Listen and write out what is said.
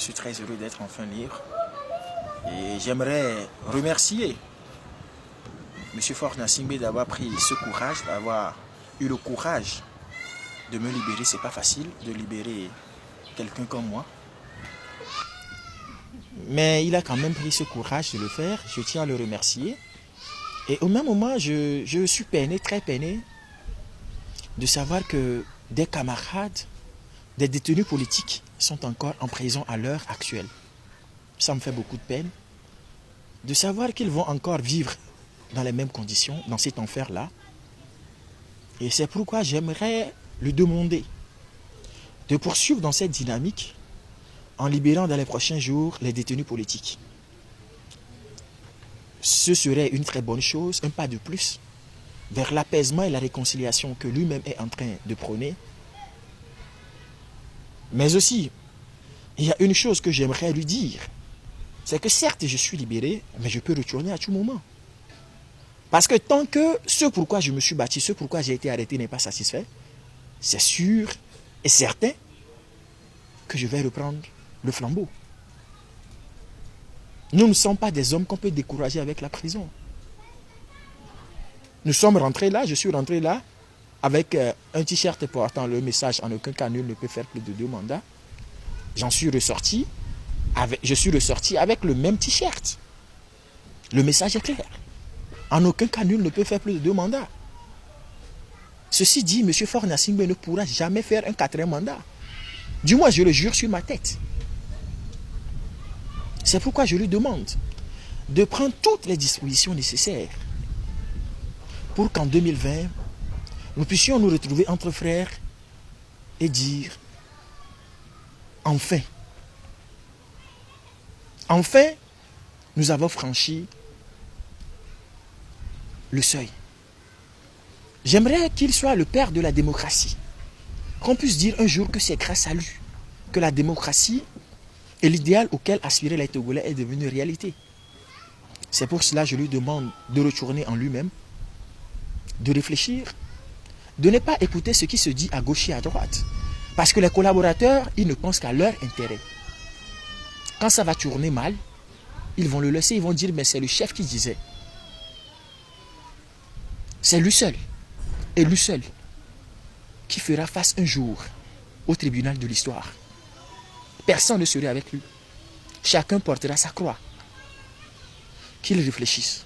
suis très heureux d'être enfin libre. Et j'aimerais remercier M. Faure Gnassingbé d'avoir pris ce courage, d'avoir eu le courage de me libérer. C'est pas facile de libérer quelqu'un comme moi. Mais il a quand même pris ce courage de le faire. Je tiens à le remercier. Et au même moment, je suis peiné, très peiné, de savoir que des camarades, des détenus politiques sont encore en prison à l'heure actuelle. Ça me fait beaucoup de peine de savoir qu'ils vont encore vivre dans les mêmes conditions, dans cet enfer-là. Et c'est pourquoi j'aimerais lui demander de poursuivre dans cette dynamique en libérant dans les prochains jours les détenus politiques. Ce serait une très bonne chose, un pas de plus vers l'apaisement et la réconciliation que lui-même est en train de prôner. Mais aussi, il y a une chose que j'aimerais lui dire, c'est que certes je suis libéré, mais je peux retourner à tout moment. Parce que tant que ce pourquoi je me suis battu, ce pourquoi j'ai été arrêté n'est pas satisfait, c'est sûr et certain que je vais reprendre le flambeau. Nous ne sommes pas des hommes qu'on peut décourager avec la prison. Nous sommes rentrés là, je suis rentré là, avec un t-shirt portant le message « En aucun cas, nul ne peut faire plus de 2 mandats ». Je suis ressorti avec le même t-shirt. Le message est clair. En aucun cas, nul ne peut faire plus de 2 mandats. Ceci dit, M. Faure Gnassingbé ne pourra jamais faire un 4e mandat. Du moins, je le jure sur ma tête. C'est pourquoi je lui demande de prendre toutes les dispositions nécessaires pour qu'en 2020, nous puissions nous retrouver entre frères et dire enfin, nous avons franchi le seuil. J'aimerais qu'il soit le père de la démocratie. Qu'on puisse dire un jour que c'est grâce à lui que la démocratie et l'idéal auquel aspiraient les Togolais est devenu réalité. C'est pour cela que je lui demande de retourner en lui-même, de réfléchir, de ne pas écouter ce qui se dit à gauche et à droite. Parce que les collaborateurs, ils ne pensent qu'à leur intérêt. Quand ça va tourner mal, ils vont le laisser, ils vont dire, mais c'est le chef qui disait. C'est lui seul, et lui seul, qui fera face un jour au tribunal de l'histoire. Personne ne serait avec lui. Chacun portera sa croix. Qu'il réfléchisse.